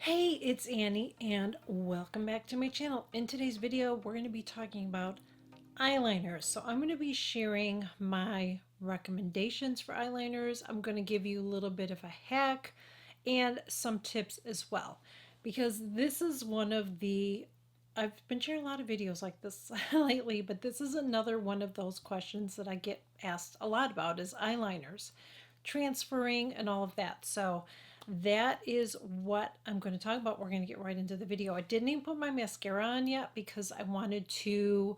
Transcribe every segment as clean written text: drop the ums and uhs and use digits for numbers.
Hey, it's Annie and welcome back to my channel. In today's video, we're going to be talking about eyeliners. So I'm going to be sharing my recommendations for eyeliners. I'm going to give you a little bit of a hack and some tips as well, because this is one of the I've been sharing a lot of videos like this lately, but this is another one of those questions that I get asked a lot about is eyeliners, transferring and all of that. So that is what I'm going to talk about. We're going to get right into the video. I didn't even put my mascara on yet because I wanted to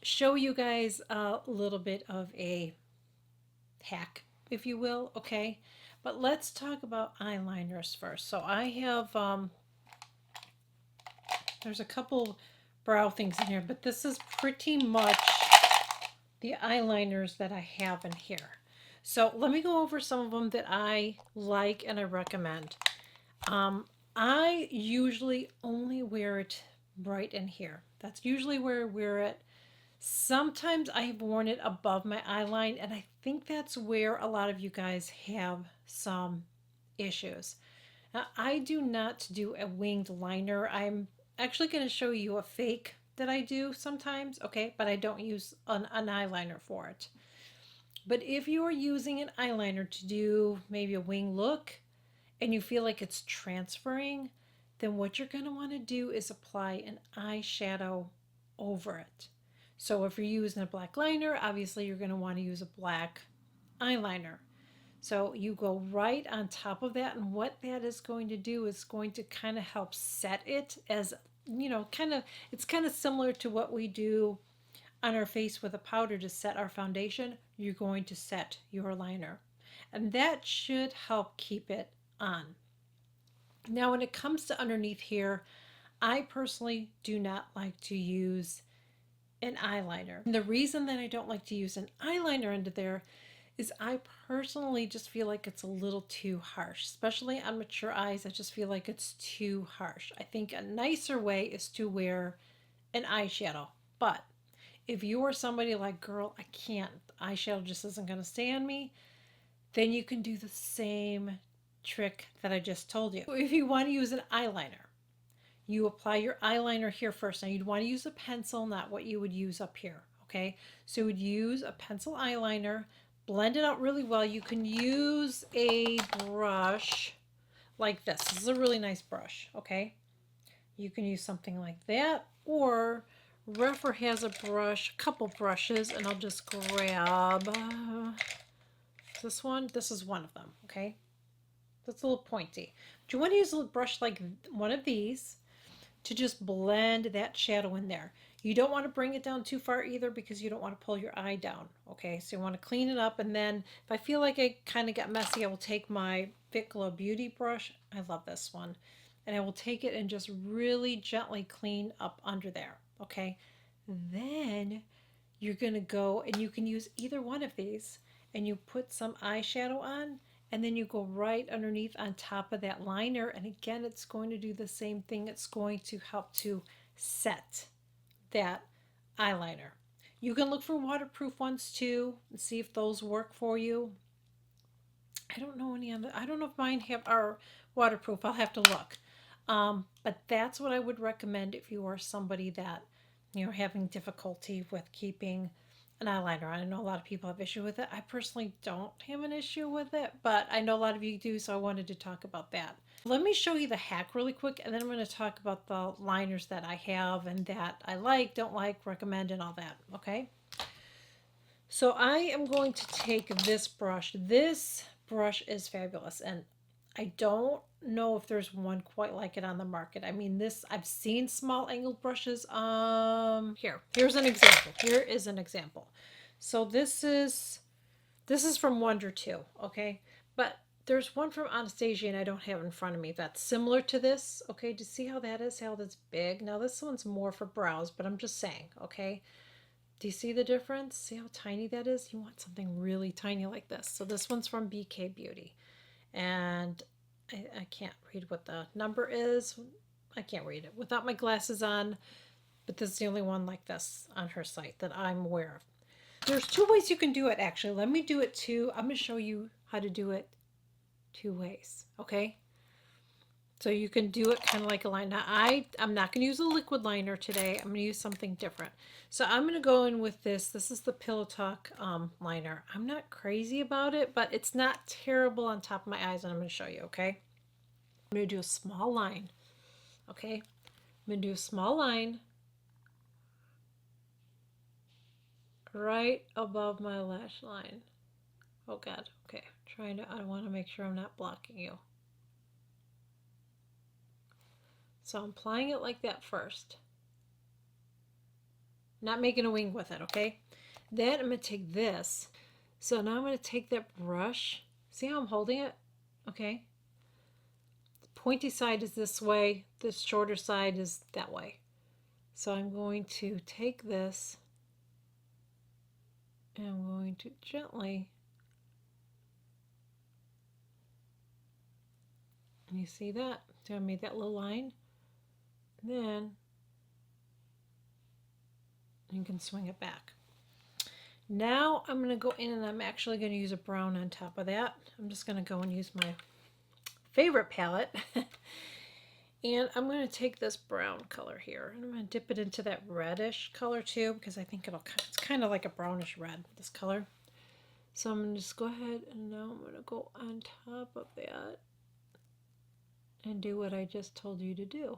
show you guys a little bit of a hack, if you will, okay? But let's talk about eyeliners first. So I have, there's a couple brow things in here, but this is pretty much the eyeliners that I have in here. So let me go over some of them that I like and I recommend. Um, I usually only wear it right in here. That's usually where I wear it. Sometimes I've worn it above my eyeline, and I think that's where a lot of you guys have some issues. Now, I do not do a winged liner. I'm actually going to show you a fake that I do sometimes, okay? But I don't use an eyeliner for it. But if you are using an eyeliner to do maybe a wing look and you feel like it's transferring, then what you're going to want to do is apply an eyeshadow over it. So if you're using a black liner, obviously you're going to want to use a black eyeliner. So you go right on top of that, and what that is going to do is going to kind of help set it as, it's kind of similar to what we do on our face with a powder to set our foundation. You're going to set your liner, and that should help keep it on. Now, when it comes to underneath here, I personally do not like to use an eyeliner. And the reason that I don't like to use an eyeliner under there is I personally just feel like it's a little too harsh, especially on mature eyes. I just feel like it's too harsh. I think a nicer way is to wear an eyeshadow. But if you are somebody like, girl, I can't, eyeshadow just isn't going to stay on me, then you can do the same trick that I just told you. If you want to use an eyeliner, you apply your eyeliner here first. Now you'd want to use a pencil, not what you would use up here, okay? So you would use a pencil eyeliner, blend it out really well. You can use a brush like this. This is a really nice brush, okay? You can use something like that, or Refer has a brush, a couple brushes, and I'll just grab this one. This is one of them, okay? That's a little pointy. But you want to use a brush like one of these to just blend that shadow in there. You don't want to bring it down too far either because you don't want to pull your eye down. Okay, so you want to clean it up, and then if I feel like I kind of got messy, I will take my Fit Glow Beauty brush. I love this one. And I will take it and just really gently clean up under there. Okay, then you're going to go and you can use either one of these and you put some eyeshadow on, and then you go right underneath on top of that liner, and again it's going to do the same thing. It's going to help to set that eyeliner. You can look for waterproof ones too and see if those work for you. I don't know any other. I don't know if mine are waterproof. I'll have to look. But that's what I would recommend if you are somebody that having difficulty with keeping an eyeliner on. I know a lot of people have issue with it. I personally don't have an issue with it, but I know a lot of you do, so I wanted to talk about that. Let me show you the hack really quick, and then I'm going to talk about the liners that I have and that I like, don't like, recommend, and all that. Okay. So I am going to take this brush. This brush is fabulous, and I don't know if there's one quite like it on the market. I mean, this, I've seen small angled brushes. Here's an example. Here is an example. So this is from Wonder 2, okay? But there's one from Anastasia, and I don't have it in front of me, that's similar to this. Okay, do you see how that is? How that's big? Now this one's more for brows, but I'm just saying, okay? Do you see the difference? See how tiny that is? You want something really tiny like this. So this one's from BK Beauty. And I can't read what the number is. I can't read it without my glasses on, but this is the only one like this on her site that I'm aware of. There's two ways you can do it, actually. Let me do it too. I'm going to show you how to do it two ways, okay? So you can do it kind of like a line. Now I'm not going to use a liquid liner today. I'm going to use something different. So I'm going to go in with this. This is the Pillow Talk liner. I'm not crazy about it, but it's not terrible on top of my eyes, and I'm going to show you, okay? I'm going to do a small line, okay? I'm going to do a small line right above my lash line. Oh God, okay. I want to make sure I'm not blocking you. So I'm applying it like that first. Not making a wing with it, okay? Then I'm going to take this. So now I'm going to take that brush. See how I'm holding it? Okay. The pointy side is this way. The shorter side is that way. So I'm going to take this and I'm going to gently, and you see that? See how I made that little line? And then you can swing it back. Now I'm going to go in and I'm actually going to use a brown on top of that. I'm just going to go and use my favorite palette. And I'm going to take this brown color here and I'm going to dip it into that reddish color too, because I think it's kind of like a brownish red, this color. So I'm going to just go ahead and now I'm going to go on top of that and do what I just told you to do.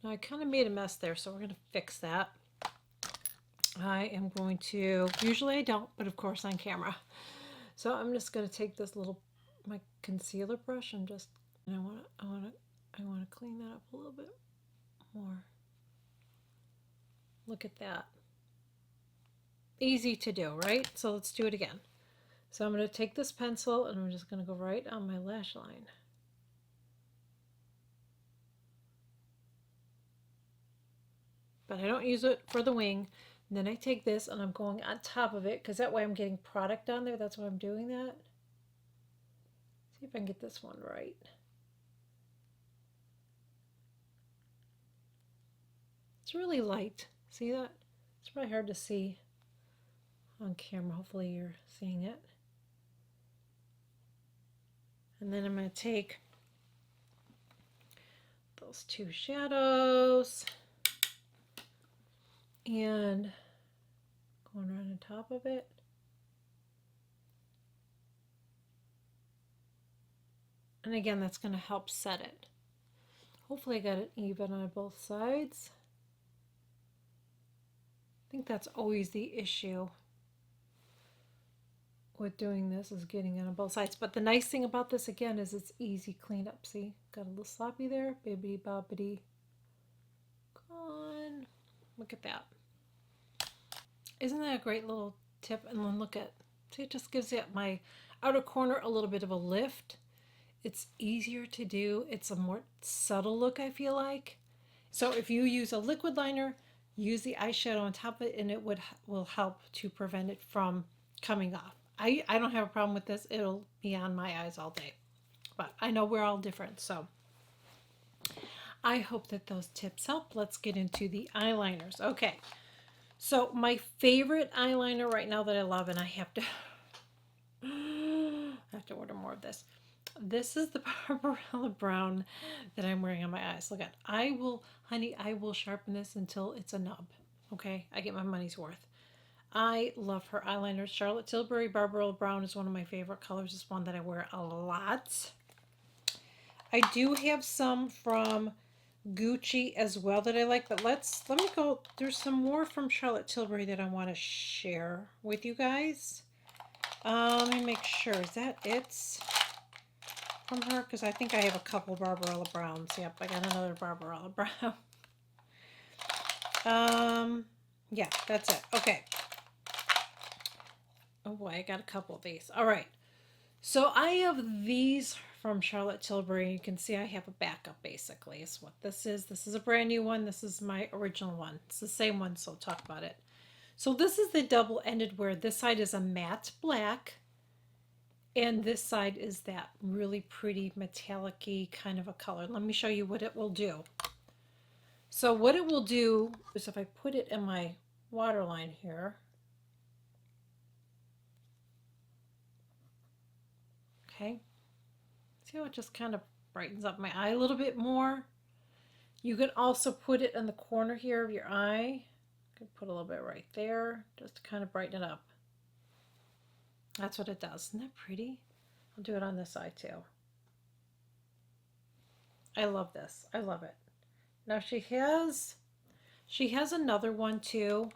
Now I kind of made a mess there, so we're going to fix that. I am going to, usually I don't, but of course on camera. So I'm just going to take this my concealer brush and just, and I want to clean that up a little bit more. Look at that. Easy to do, right? So let's do it again. So I'm going to take this pencil and I'm just going to go right on my lash line. But I don't use it for the wing. And then I take this and I'm going on top of it because that way I'm getting product on there. That's why I'm doing that. See if I can get this one right. It's really light. See that? It's probably hard to see on camera. Hopefully you're seeing it. And then I'm going to take those two shadows and going right on top of it. And again, that's going to help set it. Hopefully I got it even on both sides. I think that's always the issue with doing this, is getting it on both sides. But the nice thing about this again is it's easy cleanup. See, got a little sloppy there. Bibbidi bobbidi. Gone. Look at that. Isn't that a great little tip? And then look at, see, it just gives it my outer corner a little bit of a lift. It's easier to do. It's a more subtle look, I feel like. So if you use a liquid liner, use the eyeshadow on top of it and it will help to prevent it from coming off. I don't have a problem with this. It'll be on my eyes all day. But I know we're all different, so I hope that those tips help. Let's get into the eyeliners. Okay, so my favorite eyeliner right now that I love, and I have to order more of this. This is the Barbarella Brown that I'm wearing on my eyes. Look at, honey, I will sharpen this until it's a nub. Okay, I get my money's worth. I love her eyeliners. Charlotte Tilbury Barbarella Brown is one of my favorite colors. It's one that I wear a lot. I do have some from Gucci as well that I like, but let me go. There's some more from Charlotte Tilbury that I want to share with you guys. Let me make sure. Is that it from her? Because I think I have a couple Barbarella Browns. Yep, I got another Barbarella Brown. Yeah, that's it. Okay. Oh boy, I got a couple of these. All right. So I have these from Charlotte Tilbury. You can see I have a backup basically is what this is. This is a brand new one. This is my original one. It's the same one, so I'll talk about it. So this is the double-ended where this side is a matte black and this side is that really pretty metallic-y kind of a color. Let me show you what it will do. So what it will do is if I put it in my waterline here, okay, See how it just kind of brightens up my eye a little bit more? You can also put it in the corner here of your eye. You can put a little bit right there just to kind of brighten it up. That's what it does. Isn't that pretty? I'll do it on this eye too. I love this. I love it. Now she has another one too,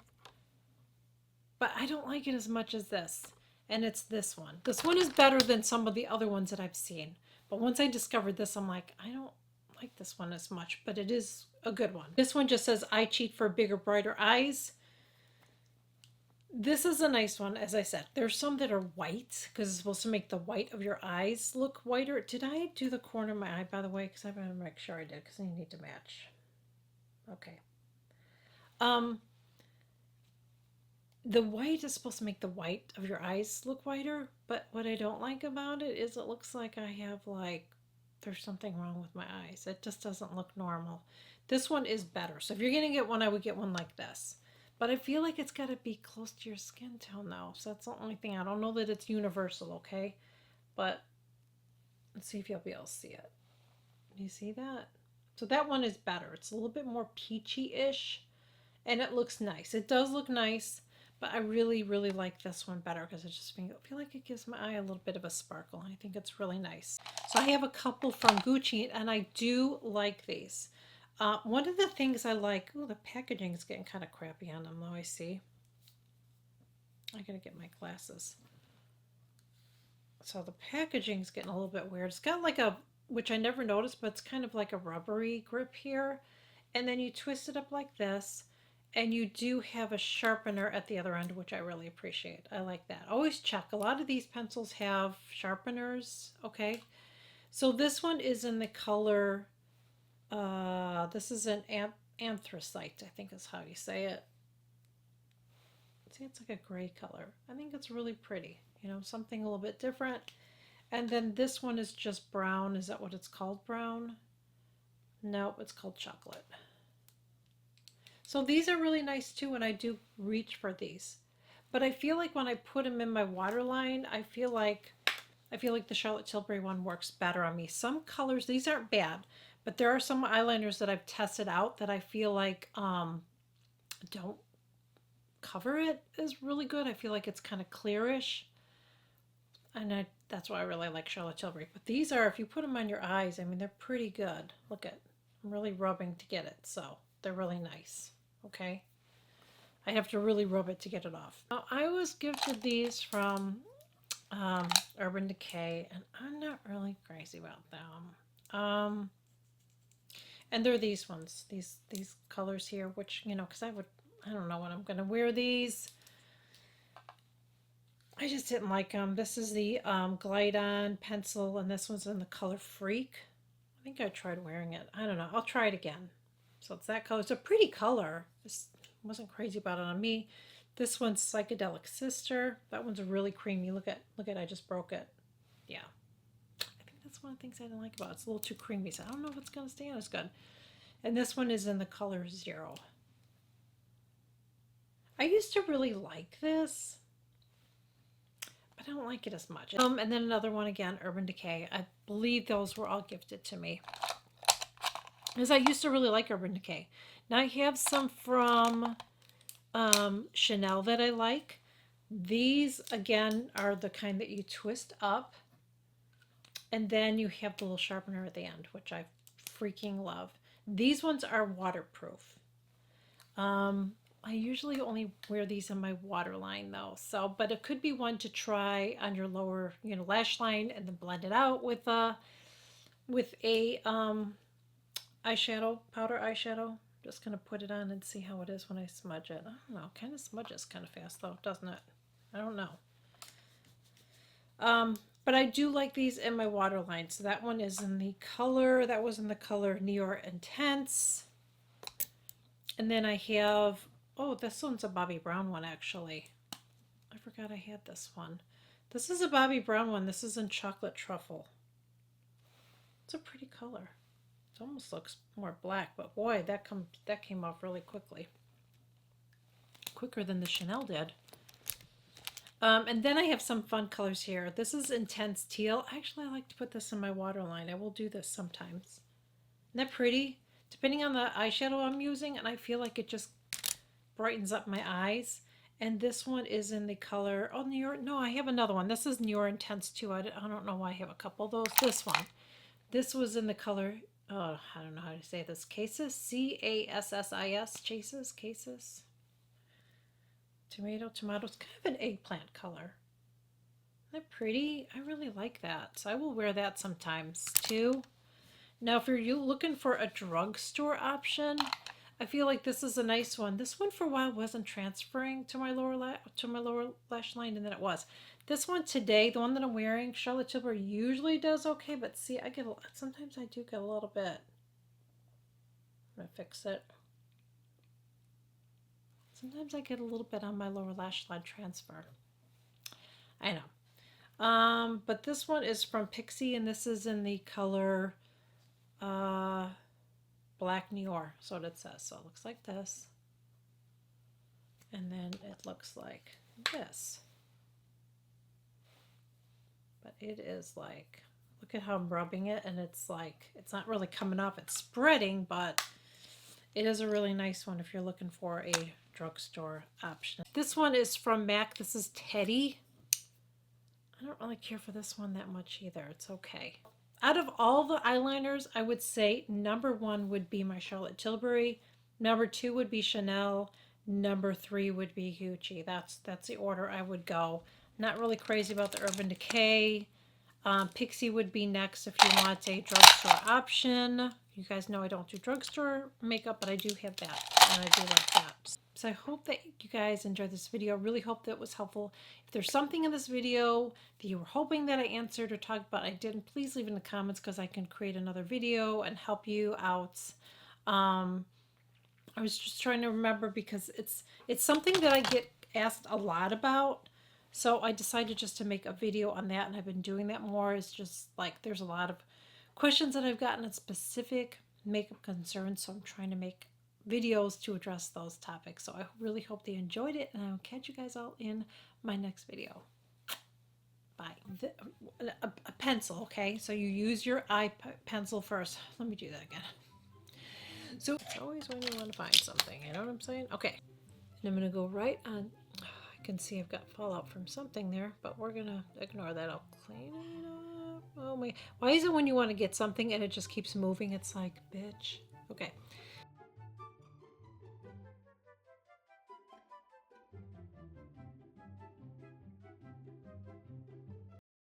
but I don't like it as much as this. And it's this one. This one is better than some of the other ones that I've seen. But once I discovered this, I'm like, I don't like this one as much, but it is a good one. This one just says, I cheat for bigger, brighter eyes. This is a nice one, as I said. There's some that are white because it's supposed to make the white of your eyes look whiter. Did I do the corner of my eye, by the way? Because I better make sure I did because I need to match. Okay. The white is supposed to make the white of your eyes look whiter, but what I don't like about it is it looks like I have there's something wrong with my eyes. It just doesn't look normal. This one is better. So if you're going to get one, I would get one like this. But I feel like it's got to be close to your skin tone though. So that's the only thing. I don't know that it's universal, okay? But let's see if you'll be able to see it. Do you see that? So that one is better. It's a little bit more peachy-ish. And it looks nice. It does look nice. But I really, really like this one better because I just feel like it gives my eye a little bit of a sparkle. I think it's really nice. So I have a couple from Gucci, and I do like these. One of the things I like, the packaging is getting kind of crappy on them, though, I see. I gotta get my glasses. So the packaging is getting a little bit weird. It's got which I never noticed, but it's kind of like a rubbery grip here. And then you twist it up like this. And you do have a sharpener at the other end, which I really appreciate. I like that. Always check. A lot of these pencils have sharpeners, okay? So this one is in the color, this is an anthracite, I think is how you say it. See, it's like a gray color. I think it's really pretty, something a little bit different. And then this one is just brown. Is that what it's called, brown? No, it's called chocolate. So these are really nice too, and I do reach for these. But I feel like when I put them in my waterline, I feel like the Charlotte Tilbury one works better on me. Some colors, these aren't bad, but there are some eyeliners that I've tested out that I feel like don't cover it as really good. I feel like it's kind of clearish. And that's why I really like Charlotte Tilbury. But these are, if you put them on your eyes, I mean, they're pretty good. Look at, I'm really rubbing to get it, so they're really nice. Okay, I have to really rub it to get it off. Now, I was gifted these from Urban Decay, and I'm not really crazy about them. And they're these ones, these colors here, which, because I don't know when I'm going to wear these. I just didn't like them. This is the Glide On pencil, and this one's in the color Freak. I think I tried wearing it. I don't know. I'll try it again. So it's that color. It's a pretty color. This wasn't crazy about it on me. This one's Psychedelic Sister. That one's really creamy. Look at, I just broke it. Yeah. I think that's one of the things I didn't like about it. It's a little too creamy, so I don't know if it's going to stay on as good. And this one is in the color Zero. I used to really like this, but I don't like it as much. And then another one again, Urban Decay. I believe those were all gifted to me, because I used to really like Urban Decay. Now I have some from Chanel that I like. These, again, are the kind that you twist up. And then you have the little sharpener at the end, which I freaking love. These ones are waterproof. I usually only wear these in my waterline though. So, but it could be one to try on your lower, lash line and then blend it out with a eyeshadow, powder eyeshadow. Just gonna put it on and see how it is when I smudge it. I don't know, kind of smudges kind of fast though, doesn't it? I don't know. But I do like these in my waterline. So that one is in the color, that was in the color Nior Intense. And then I have, this one's a Bobbi Brown one actually. I forgot I had this one. This is a Bobbi Brown one. This is in Chocolate Truffle. It's a pretty color. It almost looks more black, but boy, that came off really quickly. Quicker than the Chanel did. And then I have some fun colors here. This is Intense Teal. Actually, I like to put this in my waterline. I will do this sometimes. Isn't that pretty? Depending on the eyeshadow I'm using, and I feel like it just brightens up my eyes. And this one is in the color, oh, no, I have another one. This is Newer Intense too. I don't know why I have a couple of those. This one. This was in the color, oh, I don't know how to say this. Cases? Cassis? Chases? Cases? Tomato. It's kind of an eggplant color. Isn't that pretty? I really like that. So I will wear that sometimes too. Now, if you're looking for a drugstore option, I feel like this is a nice one. This one for a while wasn't transferring to my lower lash line, and then it was. This one today, the one that I'm wearing, Charlotte Tilbury usually does okay, but see, sometimes I do get a little bit. I'm gonna fix it. Sometimes I get a little bit on my lower lash line transfer. I know. But this one is from Pixie, and this is in the color Black Noir. So what it says. So it looks like this. And then it looks like this. But it is like, look at how I'm rubbing it, and it's like, it's not really coming off. It's spreading, but it is a really nice one if you're looking for a drugstore option. This one is from MAC. This is Teddy. I don't really care for this one that much either. It's okay. Out of all the eyeliners, I would say number 1 would be my Charlotte Tilbury. Number 2 would be Chanel. Number 3 would be Gucci. That's the order I would go. Not really crazy about the Urban Decay. Pixie would be next if you want a drugstore option. You guys know I don't do drugstore makeup, but I do have that, and I do like that. So I hope that you guys enjoyed this video. Really hope that it was helpful. If there's something in this video that you were hoping that I answered or talked about I didn't, please leave in the comments because I can create another video and help you out. I was just trying to remember because it's something that I get asked a lot about. So I decided just to make a video on that, and I've been doing that more. It's just like there's a lot of questions that I've gotten on specific makeup concerns, so I'm trying to make videos to address those topics. So I really hope they enjoyed it, and I'll catch you guys all in my next video. Bye. A pencil, okay? So you use your eye pencil first. Let me do that again. So it's always when you want to find something, you know what I'm saying? Okay. And I'm going to go right on. I can see I've got fallout from something there, but we're going to ignore that. I'll clean it up. Oh my. Why is it when you want to get something and it just keeps moving? It's like, bitch. Okay.